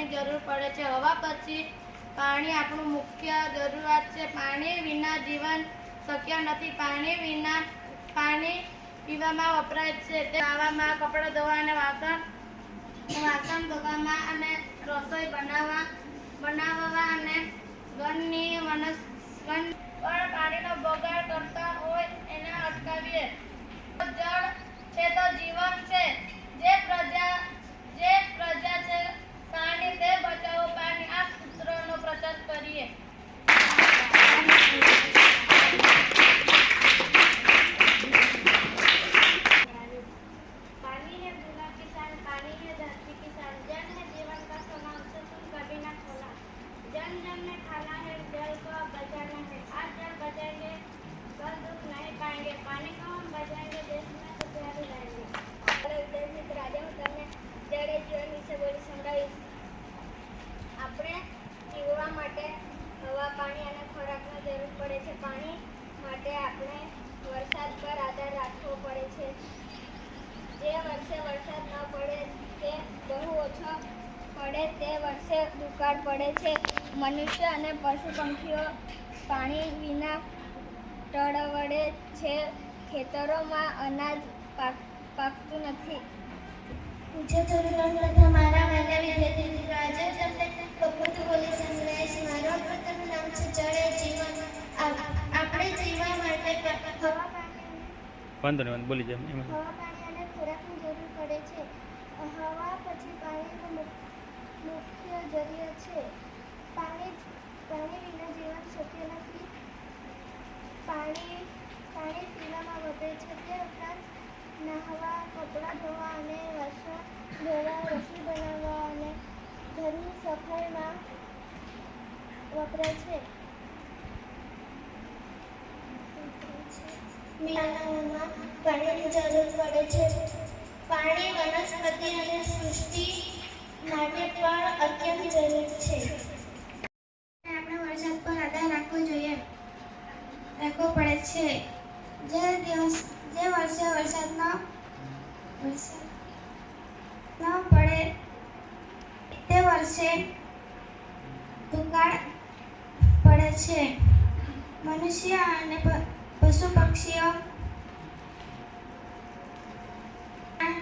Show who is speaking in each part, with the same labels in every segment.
Speaker 1: પાણીની જરૂર પડે છે. હવા પછી પાણી આપણું મુખ્ય જરૂરિયાત છે. પાણી વિના જીવન શક્ય નથી. પાણી પીવામાં વપરાય છે, તે નાહવામાં, કપડાં ધોવા અને વાસણ ધોવામાં અને રસોઈ બનાવવા અને ઘરની પણ પાણીનો બગાડ કરતા હોય એને અટકાવીએ. જળ છે તો જીવન છે. જે પ્રજા છે પાણી, તે બચાવો પાણી. આ સૂત્રનો પ્રચાર કરીએ. पानी है भूला किसान, पानी है धरती किसान, जल है जीवन का सोना, उसे तुम कभी ना खोना. जन जन में खाना है, जल को अब बचाना है. आज जल बचाएंगे कल दुख नहीं पाएंगे. पानी को हम बचाएंगे, देश में खुशहाली लाएंगे. વિદ્યાર્થી આજે હું તમને જળ જીવન વિશે બોલી સંભળાવીશ. આપણે જીવવા માટે હવા, પાણી અને ખોરાકની જરૂર પડે છે. પાણી માટે આપણે વરસાદ પર આધાર રાખવો પડે છે. જે વર્ષે વરસાદ ન પડે કે બહુ ઓછો પડે તે વર્ષે દુકાળ પડે છે. મનુષ્ય અને પશુ પંખીઓ પાણી વિના ટળવળે છે. ખેતરોમાં અનાજ પાકતું નથી.
Speaker 2: मुझे तो हमारा वाला विद्यार्थी राजा जब प्रभुत्व बोली संग्रह मारो प्रथम नाम છે જળ જીવન. આપણે જીવવા માટે હવા, પાણી
Speaker 3: બોલી જાય.
Speaker 2: હવા, પાણી અને ખોરાકની જરૂર પડે છે. હવા પછી પાણીનો મુખ્ય જરિયો છે. પાણી વિના જીવન શક્ય નથી. પાણી પીવામાં વપરાય છે. તે ઉપરાંત નાહવા, કપડાં ધોવા અને વાસણ ધોવા, રસોઈ બનાવવા અને ઘરની સફાઈમાં વપરાય છે. બનાવવામાં પાણીની જરૂર પડે છે. પાણી વનસ્પતિ અને સૃષ્ટિ માટે પણ અત્યંત જરૂરી છે. આપણે વરસાદ પર આધાર રાખવો પડે છે. જે વર્ષે વરસાદ ન પડે તે વર્ષે દુકાળ પડે છે. મનુષ્ય અને પશુ પક્ષીઓ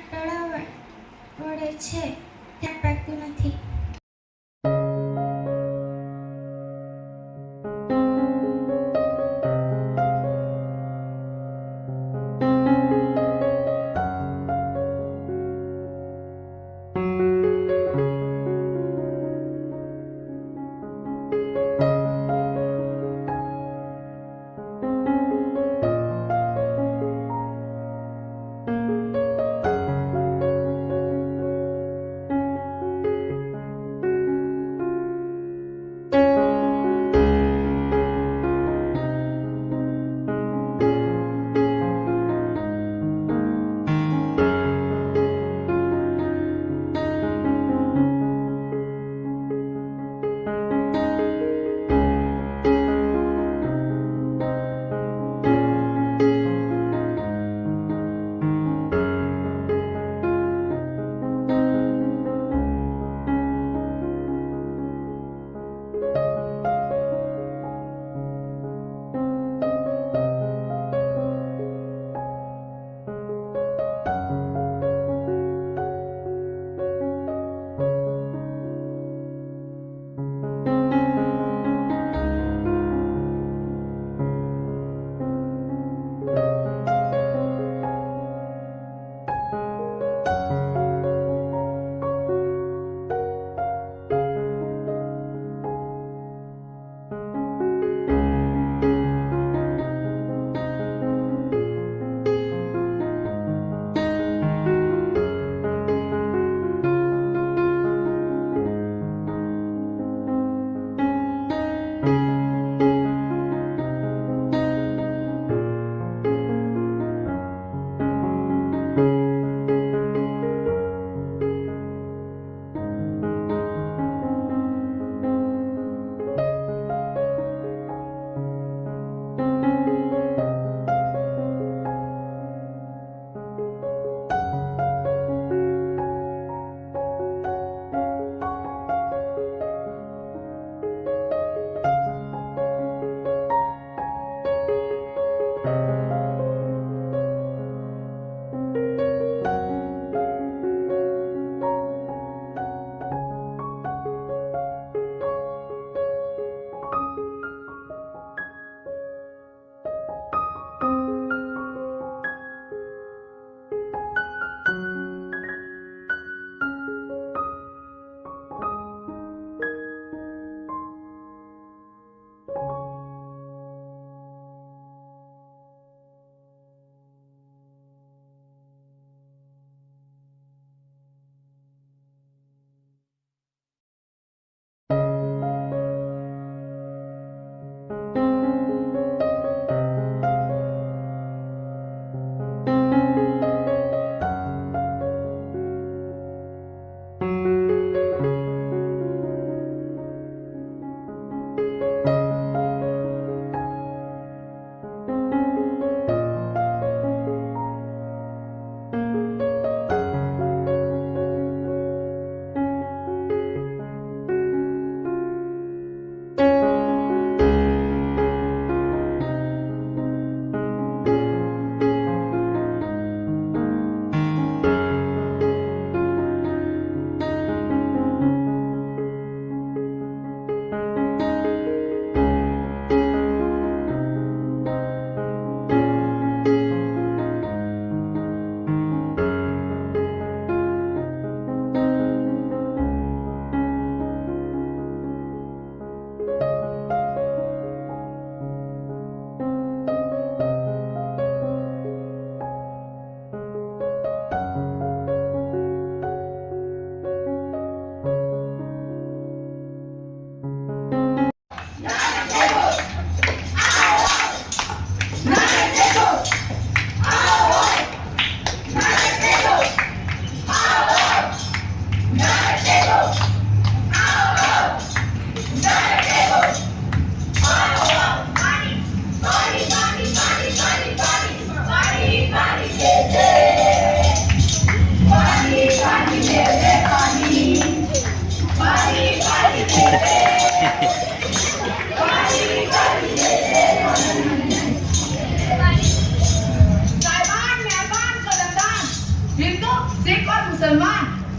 Speaker 2: ટળવળે છે, ત્યાં પાકતું નથી.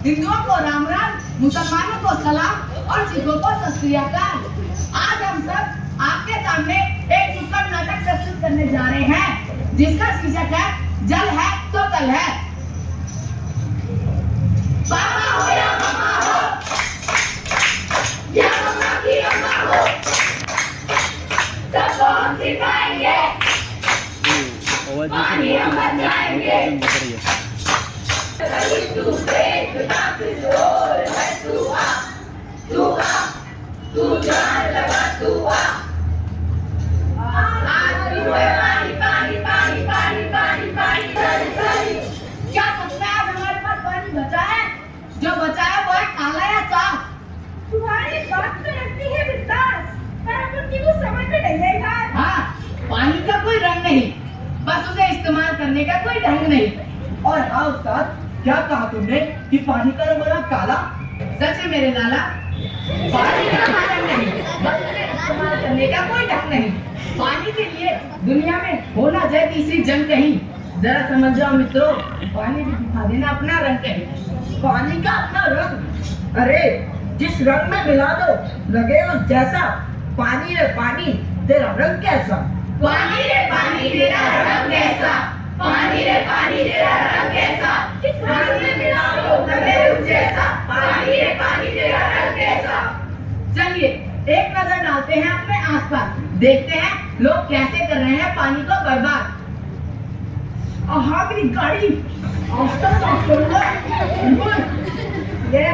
Speaker 3: हिंदुओं को राम राम, मुसलमानों को सलाम और सिखों को सत श्री अकाल। आज हम सब आपके सामने एक नुक्कड़ नाटक प्रस्तुत करने जा रहे हैं, जिसका शीर्षक है जल है तो कल है। पापा हो या मामा हो, या मामा की अम्मा हो, सबको हम सिखाएंगे, पानी हम बचाएंगे। तू जान लगा तू आ, आज तू है पानी पानी पानी पानी पानी पानी पानी पानी। क्या सपना आज हमारे पास पानी बचा है? जो बचा है वो है काला या साफ।
Speaker 4: तुम्हारी बात तो लगती है बिंदास, पर अपन की कुछ समझ में नहीं आई यार।
Speaker 3: हाँ, पानी का कोई रंग नहीं, बस उसे इस्तेमाल करने का कोई ढंग नहीं।
Speaker 5: और हाँ उस्ताद, क्या कहा तुमने कि पानी का रंग बड़ा काला?
Speaker 3: सच है मेरे लाला, पानी का कोई रंग नहीं, बस उसे इस्तेमाल करने का कोई ढंग नहीं। पानी के लिए दुनिया में होना जाए तीसरी जंग कहीं। जरा समझ जाओ मित्रों, पानी भी दिखा देना अपना रंग कहीं।
Speaker 5: पानी का अपना रंग? अरे जिस रंग में मिला दो लगे उस जैसा। पानी रे पानी, तेरा रंग कैसा?
Speaker 3: पानी रे पानी तेरा रंग कैसा, पानी रे पानी तेरा रंग कैसा, किस रंग में मिला दो लगे उस जैसा, पानी रे पानी तेरा रंग कैसा। चलिए एक नजर डालते हैं अपने आसपास, देखते हैं लोग कैसे कर रहे हैं पानी को बर्बाद।
Speaker 5: हाँ मेरी गाड़ी, आस्ता साफ करूँगा।
Speaker 4: ये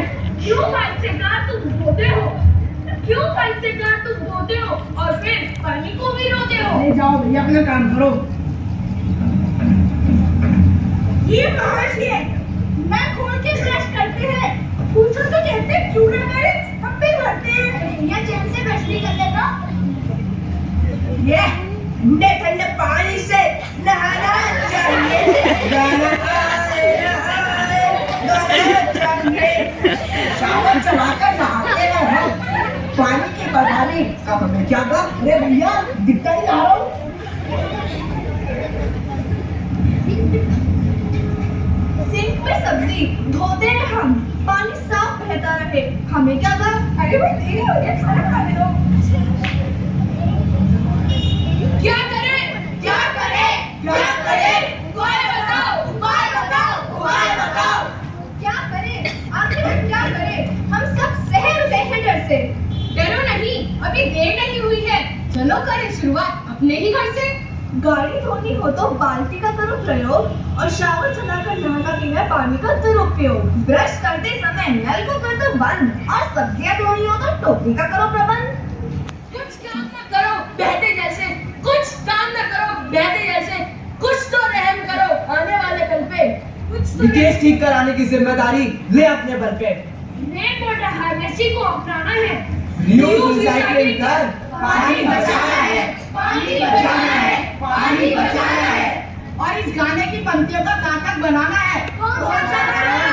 Speaker 4: क्यों पाइप से कार तुम धोते हो? क्यों पाइप से कार तुम धोते हो और फिर पानी को भी रोते हो?
Speaker 5: ले जाओ भैया, अपना काम करो।
Speaker 4: ये महाश है, मैं खोल के फ्लश करते हैं। पूछो तो कहते क्यों ना करें, हम भी भरते हैं।
Speaker 2: या चैन से गश्ती कर लेता।
Speaker 5: ये ठंडे ठंडे पानी से नहाना चाहिए, नहाना चाहिए। शावर चलाकर नहाते हैं हम, पानी की बर्बादी। अब मैं क्या करूं? अरे भैया दिखता ही जा रहा हूँ।
Speaker 4: सिंक में सब्जी धोते हैं हम, पानी साफ बहता रहे, हमें क्या कर? अरे भाई देरी हो गया, खाना खाने दो। क्या करें? क्या करें? क्या करें? उपाय बताओ, उपाय बताओ, उपाय बताओ। क्या करें? आखिर क्या करें? हम सब शहर गए हैं डर से। डरो नहीं, अभी देर नहीं हुई है। चलो करें शुरुआत अपने ही घर से। गाड़ी धोनी हो तो बाल्टी का करो प्रयोग और शावर चलाकर नहाना पीना पानी का दुरुपयोग। ब्रश करते समय नल को कर दो बंद और सब्जियां धोनी हो तो टोकरी का करो प्रबंध। कुछ काम न करो बहते जैसे, कुछ काम न करो बहते जैसे, कुछ तो रहम करो आने वाले कल पे। कुछ तो
Speaker 5: विकेश ठीक कराने की जिम्मेदारी ले अपने बल पे।
Speaker 4: रेन वाटर हार्वेस्टिंग को अपनाना है।
Speaker 5: रीयूज रिसाइकलिंग कर,
Speaker 3: पानी बचाना है, पानी बचाना है, पानी बचाना है। और इस गाने की पंक्तियों का सार्थक बनाना है।
Speaker 4: कौन सा गाना?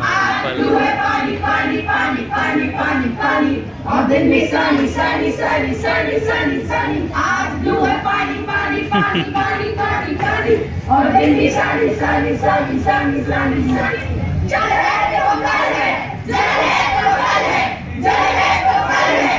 Speaker 3: आज तू है पानी पानी पानी पानी पानी पानी, और दिन में सानी सानी सानी सानी सानी सानी। आज तू है पानी पानी पानी पानी पानी पानी, और दिन में सानी सानी सानी सानी सानी सानी। जल है तो कल है, जल है तो कल है, जल है तो कल है।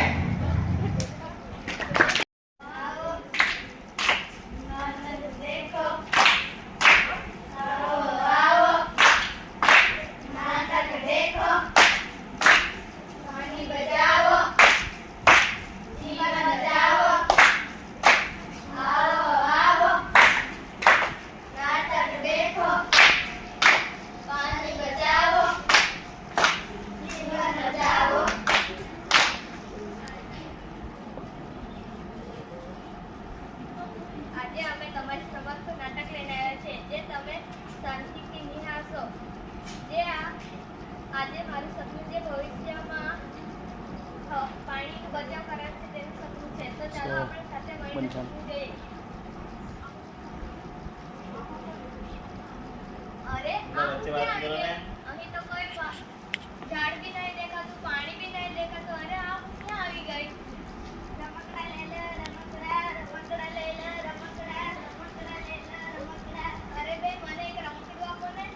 Speaker 1: આજે અમે તમારી સમક્ષ નાટક લઈને આવ્યા છે, જે તમે શાંતિથી નિહાળશો। જે આજે મારું સપનું જે ભવિષ્યમાં પાણીનો બચાવ કરવાનું છે તેનું સપનું છે। તો ચાલો આપણે સાથે મળીને સપનું જોઈએ। અરે આ હું ક્યાં આવી ગઈ? અહીં તો કોઈ ઝાડ બી નહીં દેખાતું, પાણી બી નહીં દેખાતું। અરે આ હું ક્યાં આવી ગઈ? રમકડા લે લે રમકડા, રમકડા લે લે રમકડા, રમકડા લે લે રમકડા। અરે બે મને એક રમકડું આપો ને।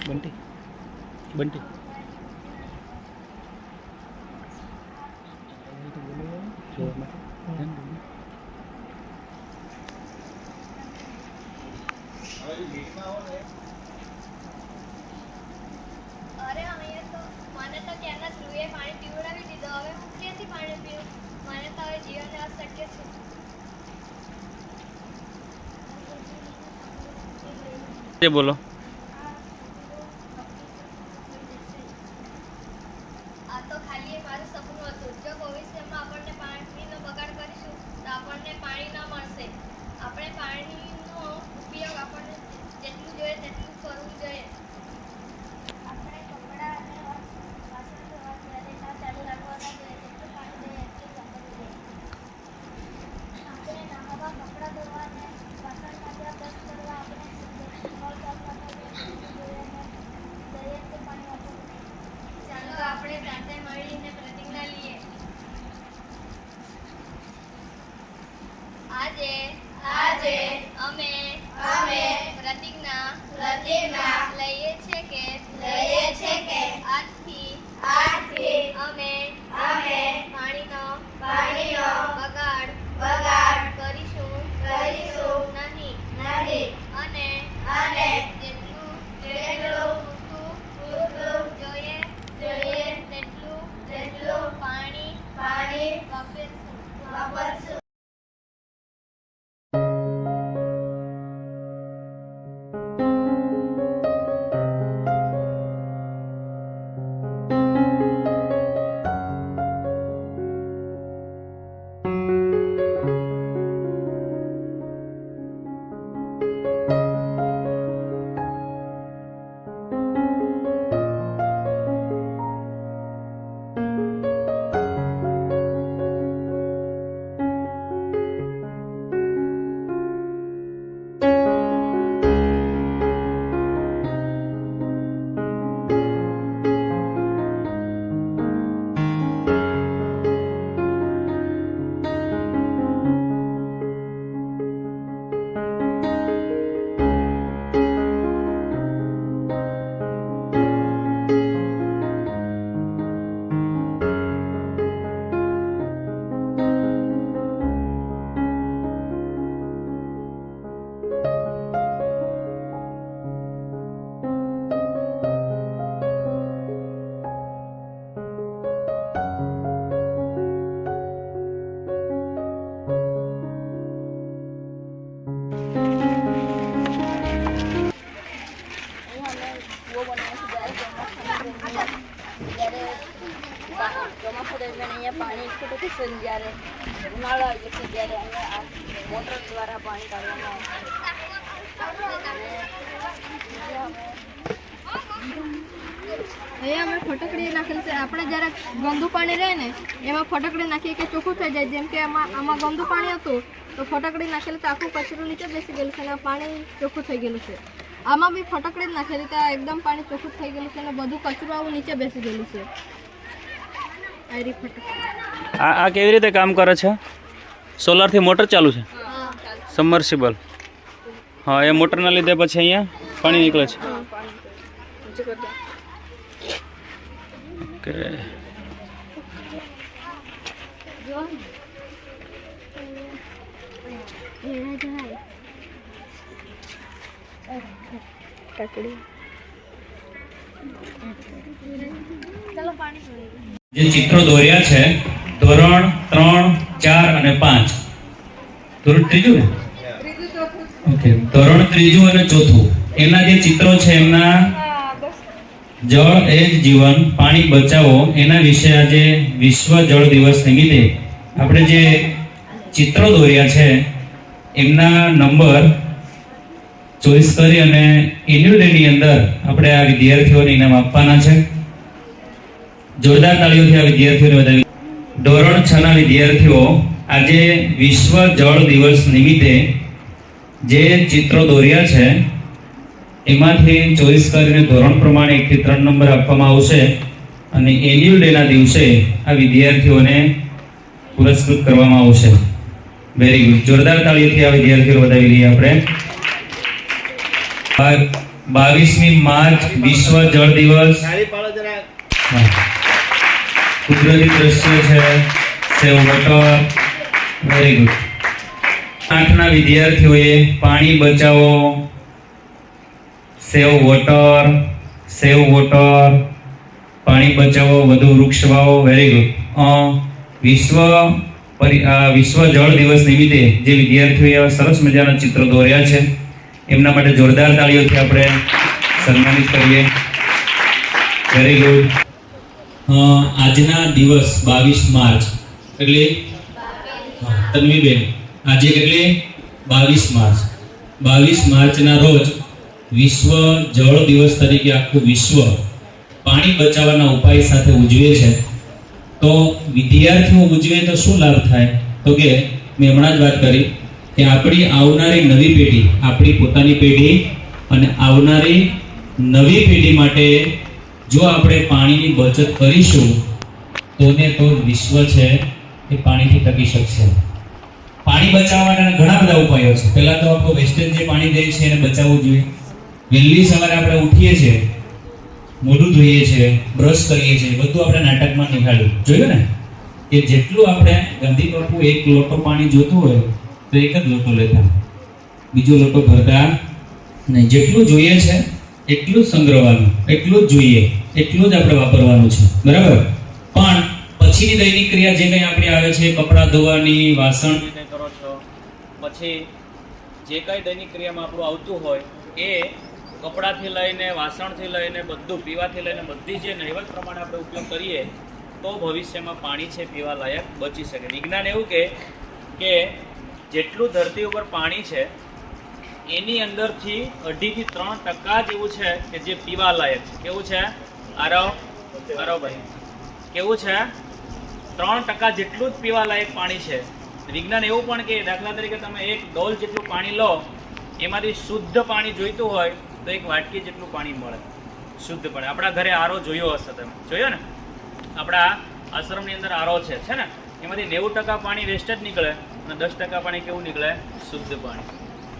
Speaker 6: બંટી બંટી
Speaker 4: અરે અહીંયા તો મને તો ક્યારના ધ્રુવે પાણી પીવડાવી દીધો. હવે હું ક્યાંથી પાણી પીવું? મને તો હવે જીવન અશક્ય છે.
Speaker 6: બોલો.
Speaker 4: આ તો ખાલી એક મારું સપનું હતું. જો ભવિષ્યમાં આપણને પાણીનો બગાડ કરીશું તો આપણને પાણી ન મળશે. આપણે પાણીનો ઉપયોગ આપણને જેટલું જોઈએ તેટલું કરવું જોઈએ.
Speaker 1: આપણે કપડાં અને વાસણ ધોવા ત્યારે નળ ચાલુ રાખવાના જોઈએ. જેટલું પાણી જોઈએ એટલું વાપરવું જોઈએ. આપણે નહાવા, કપડાં ધોવા અને વાસણ মাজવા, બ્રશ કરવા આપણે નળ ચાલુ રાખવા જોઈએ. જેટલું જોઈએ એટલું પાણી વાપરવું જોઈએ.
Speaker 4: ચાલો આપણે સાથે મળીને પ્રતિજ્ઞા લઈએ. આજે અમે પ્રતિજ્ઞા લઈએ છીએ કે આજથી અમે પાણીનો બગાડ કરીશું નહીં અને જેટલું પૂરતું જોઈએ તેટલું પાણી વાપરશું.
Speaker 7: ચોમાસા દરમિયાન અહીંયા પાણી એકઠું થશે ને જ્યારે ઉનાળો આવી જશે ત્યારે અહીંયા મોટર દ્વારા પાણી કાઢવામાં
Speaker 8: અહીંયા અમે ફટકડી નાખેલી છે. આપણે જ્યારે ગંદુ પાણી રહે ને એમાં ફટકડી નાખીએ કે ચોખ્ખું થઈ જાય. જેમ કે આમાં ગંદુ પાણી હતું તો ફટકડી નાખેલી તો આખું કચરું નીચે બેસી ગયેલું છે અને પાણી ચોખ્ખું થઈ ગયેલું છે. આમાં બી ફટકડી જ નાખેલી તો એકદમ પાણી ચોખ્ખું થઈ ગયેલું છે અને બધું કચરું આવું નીચે બેસી ગયેલું છે.
Speaker 6: આ કેવી રીતે કામ કરે છે? સોલારથી મોટર ચાલુ છે, સબમર્સિબલ. હા, એ મોટરના લીધે પછી અહીંયા પાણી નીકળે છે. ઓકે.
Speaker 9: જે ચિત્રો દોર્યા છે ધોરણ 3, 4 અને 5. ધોરણ ત્રીજું ને? ઓકે, ધોરણ ત્રીજું અને ચોથું એના જે ચિત્રો છે એમના જળ એ જ જીવન, પાણી બચાવો એના વિશે આજે વિશ્વ જળ દિવસ નિમિત્તે આપણે જે ચિત્રો દોર્યા છે એમના નંબર ચોઈસ કરી અને એન્યુઅલ ડેની અંદર આપણે આ વિદ્યાર્થીઓને ઇનામ આપવાના છે. જોરદાર તાળીઓથી આ વિદ્યાર્થીઓને વધાવી. ધોરણ 6 ના વિદ્યાર્થીઓ આજે વિશ્વ જળ દિવસ નિમિત્તે જે ચિત્રો દોર્યા છે એમાંથી ચોઈસ કરીને ધોરણ પ્રમાણે 1 થી 3 નંબર આપવામાં આવશે અને એન્યુઅલ ડેના દિવસે આ વિદ્યાર્થીઓને પુરસ્કૃત કરવામાં આવશે. Very good. જોરદાર તાળીઓથી આ વિદ્યાર્થીઓ વધાવી લઈએ આપણે. 22મી માર્ચ વિશ્વ જળ દિવસ. હા. કુદરતી દ્રશ્ય છે, સેવ વોટર. Very good. 8ના વિદ્યાર્થીઓએ પાણી બચાવો, સેવ વોટર, પાણી બચાવો, વધુ વૃક્ષ વાવો. Very good. વિશ્વ જળ દિવસ નિમિત્તે જે વિદ્યાર્થીઓએ સરસ મજાના ચિત્રો દોર્યા છે એમના માટે જોરદાર તાળીઓથી આપણે સન્માનિત કરીએ. Very good. આજના દિવસ 22 માર્ચ એટલે તન્વીબેન, આજે એટલે 22 માર્ચ. 22 માર્ચના રોજ વિશ્વ જળ દિવસ તરીકે આખું વિશ્વ પાણી બચાવવાના ઉપાય સાથે ઉજવે છે. તો વિદ્યાર્થીઓ ઉજવે તો શું લાભ થાય? તો કે મેં હમણાં જ વાત કરી કે આપણી આવનારી નવી પેઢી, આપણી પોતાની પેઢી અને આવનારી નવી પેઢી માટે જો આપણે પાણીની બચત કરીશું તો ને તો વિશ્વ છે એ પાણીથી ટકી શકશે. પાણી બચાવવા માટેના ઘણા બધા ઉપાયો છે. પહેલા તો આપણું વેસ્ટેજ જે પાણી જાય છે એને બચાવવું જોઈએ. વહેલી સવારે આપણે ઉઠીએ છીએ, મોઢું ધોઈએ છીએ, બ્રશ કરીએ છીએ, બધું આપણે નાટકમાં નિહાળ્યું, જોયું ને કે જેટલું આપણે ગાંધી બાપુ 1 લોટો પાણી જોતું હોય તો 1 જ લોટો લેતા, બીજો લોટો ભરતા નહીં. જેટલું જોઈએ છે એટલું જ સંગ્રહવાનું, એટલું જ જોઈએ, એટલું જ આપણે વાપરવાનું છે, બરાબર? પણ પછીની દૈનિક ક્રિયા જે કંઈ આપણી આવે છે, કપડાં ધોવાની, વાસણ જે કંઈ કરો છો, પછી જે કંઈ દૈનિક ક્રિયામાં આપણું આવતું હોય એ કપડાથી લઈને, વાસણથી લઈને, બધું પીવાથી લઈને બધી જે નહિવત પ્રમાણે આપણે ઉપયોગ કરીએ તો ભવિષ્યમાં પાણી છે પીવા લાયક બચી શકે. વિજ્ઞાન એવું કે જેટલું ધરતી ઉપર પાણી છે એની અંદરથી 2.5 થી 3% જ એવું છે કે જે પીવા લાયક છે. કેવું છે આરવ ભાઈ? કેવું છે? 3% જેટલું જ પીવા લાયક પાણી છે. વિજ્ઞાન એવું પણ કે દાખલા તરીકે તમે 1 ડોલ જેટલું પાણી લો, એમાંથી શુદ્ધ પાણી જોઈતું હોય તો 1 વાટકી જેટલું પાણી મળે શુદ્ધ પાણી. આપણા ઘરે આરો જોયો હશે, તમે જોયો ને? આપણા આશ્રમની અંદર આરો છે ને? એમાંથી 90% પાણી વેસ્ટ જ નીકળે અને 10% પાણી કેવું નીકળે? શુદ્ધ પાણી.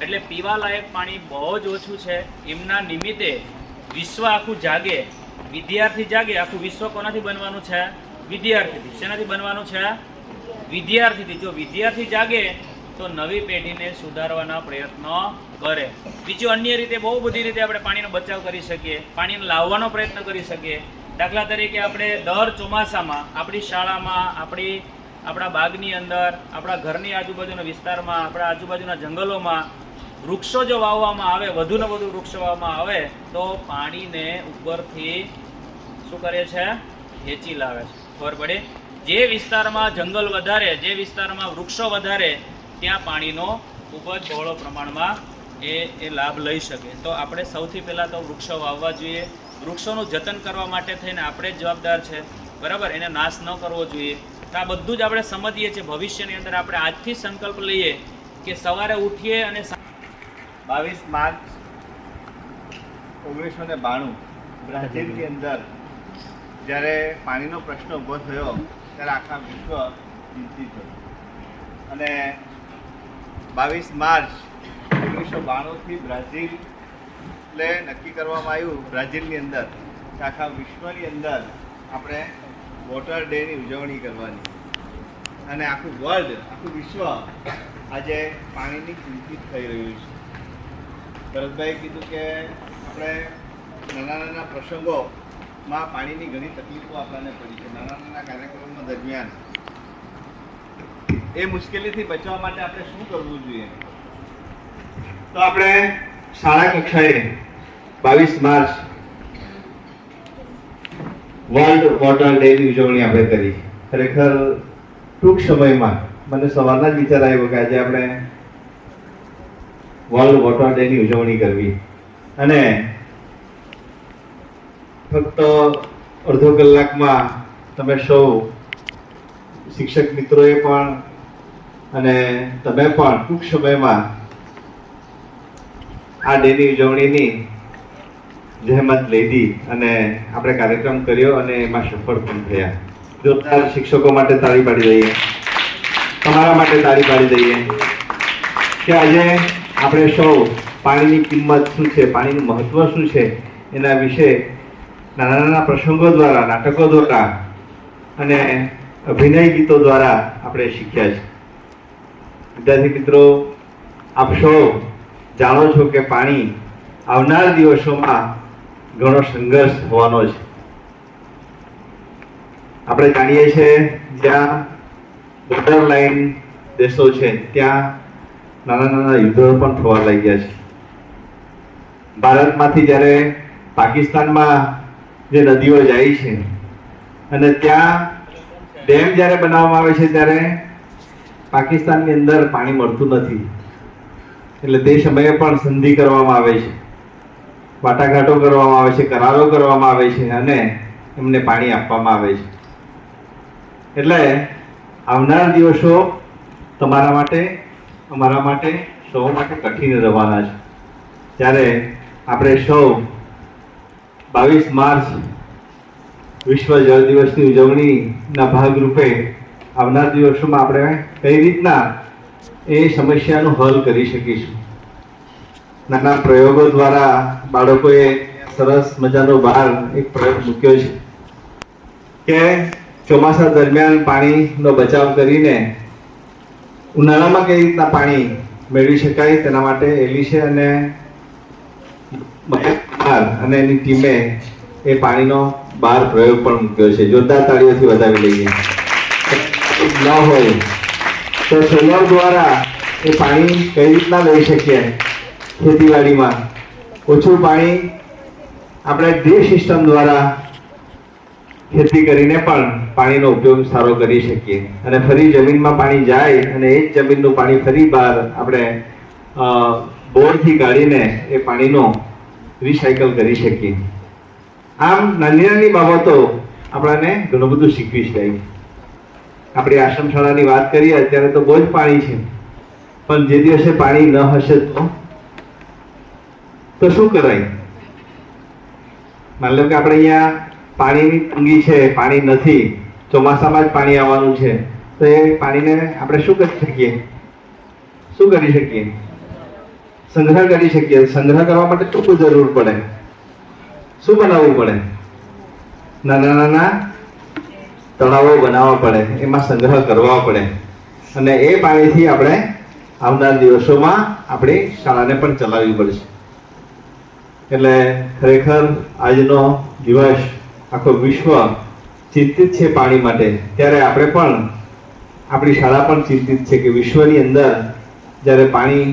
Speaker 9: એટલે પીવા લાયક પાણી બહુ જ ઓછું છે. એમના નિમિત્તે વિશ્વ આખું જાગે, વિદ્યાર્થી જાગે. આખું વિશ્વ કોનાથી બનવાનું છે? વિદ્યાર્થીથી. શેનાથી બનવાનું છે? વિદ્યાર્થીથી. જો વિદ્યાર્થી જાગે તો નવી પેઢીને સુધારવાના પ્રયત્નો કરે. બીજું અન્ય રીતે બહુ બધી રીતે આપણે પાણીનો બચાવ કરી શકીએ, પાણીને લાવવાનો પ્રયત્ન કરી શકીએ. દાખલા તરીકે આપણે દર ચોમાસામાં આપણી શાળામાં, આપણા બાગની અંદર, આપણા ઘરની આજુબાજુના વિસ્તારમાં, આપણા આજુબાજુના જંગલોમાં વૃક્ષો જો વાવવામાં આવે, વધુને વધુ વૃક્ષો વાવવામાં આવે તો પાણીને ઉપરથી શું કરે છે? ખેંચી લાવે છે. ખબર પડી? જે વિસ્તારમાં જંગલ વધારે, જે વિસ્તારમાં વૃક્ષો વધારે, ત્યાં પાણીનો ખૂબ જ બહોળો પ્રમાણમાં એ લાભ લઈ શકે. તો આપણે સૌથી પહેલાં તો વૃક્ષો વાવવા જોઈએ. વૃક્ષોનું જતન કરવા માટે થઈને આપણે જ જવાબદાર છે, બરાબર? એને નાશ ન કરવો જોઈએ. તો આ બધું જ આપણે સમજીએ છીએ. ભવિષ્યની અંદર આપણે આજથી સંકલ્પ લઈએ કે સવારે ઉઠીએ અને
Speaker 10: 22 માર્ચ 1992 બ્રાઝિલની અંદર જ્યારે પાણીનો પ્રશ્ન ઊભો થયો ત્યારે આખા વિશ્વ ચિંતિત હતું. અને 22 માર્ચ 1992થી બ્રાઝિલે નક્કી કરવામાં આવ્યું, બ્રાઝિલની અંદર આખા વિશ્વની અંદર આપણે વોટર ડેની ઉજવણી કરવાની. અને આખું વર્લ્ડ, આખું વિશ્વ આજે પાણીની ચિંતિત થઈ રહ્યું છે. ભરતભાઈએ કીધું કે આપણે નાના પ્રસંગોમાં પાણીની ઘણી તકલીફો આપણને પડી છે. નાના કાર્યક્રમો દરમિયાન એ મુશ્કેલીથી બચવા માટે આપણે શું કરવું જોઈએ? તો આપણે શાળા કક્ષાએ 22 માર્ચ વર્લ્ડ વોટર ડેની ઉજવણી આપણે કરી. ખરેખર ટૂંક સમયમાં મને સવારના જ વિચાર આવ્યો કે આજે આપણે વર્લ્ડ વોટર ડેની ઉજવણી કરવી. અને ફક્ત અડધો કલાકમાં તમે સૌ શિક્ષક મિત્રોએ પણ અને તમે પણ ટૂંક સમયમાં આ ડેની ઉજવણીની જહેમત લીધી અને આપણે કાર્યક્રમ કર્યો અને એમાં સફળ પણ થયા. જોરદાર શિક્ષકો માટે તાળી પાડી દઈએ. તમારા માટે તાળી પાડી દઈએ કે આજે આપણે સૌ પાણીની કિંમત શું છે, પાણીનું મહત્વ શું છે એના વિશે નાના નાના પ્રસંગો દ્વારા, નાટકો દ્વારા અને અભિનય ગીતો દ્વારા આપણે શીખ્યા છે. વિદ્યાર્થી મિત્રો, આપ સૌ જાણો છો કે પાણી આવનાર દિવસોમાં ઘણો સંઘર્ષ થવાનો છે. આપણે જાણીએ છીએ જ્યાં બોર્ડર લાઈન દેશો છે ત્યાં નાના નાના યુદ્ધો પણ થવા લાગ્યા છે. ભારતમાંથી જ્યારે પાકિસ્તાનમાં જે નદીઓ જાય છે અને ત્યાં ડેમ જ્યારે બનાવવામાં આવે છે ત્યારે પાકિસ્તાનની અંદર પાણી મળતું નથી, એટલે તે સમયે પણ સંધિ કરવામાં આવે છે, વાટાઘાટો કરવામાં આવે છે, કરારો કરવામાં આવે છે અને એમને પાણી આપવામાં આવે છે. એટલે આવનાર દિવસો તમારા માટે, અમારા માટે, સૌ માટે કઠિન રહેવાના છે. ત્યારે આપણે સૌ 22 માર્ચ વિશ્વ જળ દિવસની ઉજવણીના ભાગરૂપે આવનાર દિવસોમાં આપણે કઈ રીતના એ સમસ્યાનું હલ કરી શકીશું. નાના પ્રયોગો દ્વારા બાળકોએ સરસ મજાનો બહાર એક પ્રયોગ મૂક્યો છે કે ચોમાસા દરમિયાન પાણીનો બચાવ કરીને ઉનાળામાં કઈ રીતના પાણી મેળવી શકાય તેના માટે એલિશે અને અને એની ટીમે એ પાણીનો બહાર પ્રયોગ પણ મૂક્યો છે. જોરદાર તાળીઓથી વધાવી લઈએ. ન હોય તો સોલર દ્વારા એ પાણી કઈ રીતના લઈ શકીએ ખેતીવાડીમાં. ઓછું પાણી આપણે ડ્રીપ સિસ્ટમ દ્વારા ખેતી કરીને પણ પાણીનો ઉપયોગ સારો કરી શકીએ અને ફરી જમીનમાં પાણી જાય અને એ જ જમીનનું પાણી ફરી બહાર આપણે બોરથી કાઢીને એ પાણીનો રિસાયકલ કરી શકીએ. આમ નાની નાની બાબતો આપણને ઘણું બધું શીખવી શકાય. આપણી આશ્રમ શાળાની વાત કરીએ અત્યારે તો બહુ જ પાણી છે, પણ જે દિવસે પાણી ન હશે તો શું કરાય? માની લો કે આપણે અહીંયા પાણીની તંગી છે, પાણી નથી, ચોમાસામાં જ પાણી આવવાનું છે, તો એ પાણીને આપણે શું કરી શકીએ? શું કરી શકીએ? સંગ્રહ કરી શકીએ. સંગ્રહ કરવા માટે શું જરૂર પડે? શું બનાવવું પડે? નાના નાના તળાવો બનાવવા પડે, એમાં સંગ્રહ કરવા પડે અને એ પાણીથી આપણે આવનાર દિવસોમાં આપણી શાળાને પણ ચલાવવી પડશે. એટલે ખરેખર આજનો દિવસ આખો વિશ્વ ચિંતિત છે પાણી માટે, ત્યારે આપણે પણ, આપણી શાળા પણ ચિંતિત છે કે વિશ્વની અંદર જ્યારે પાણી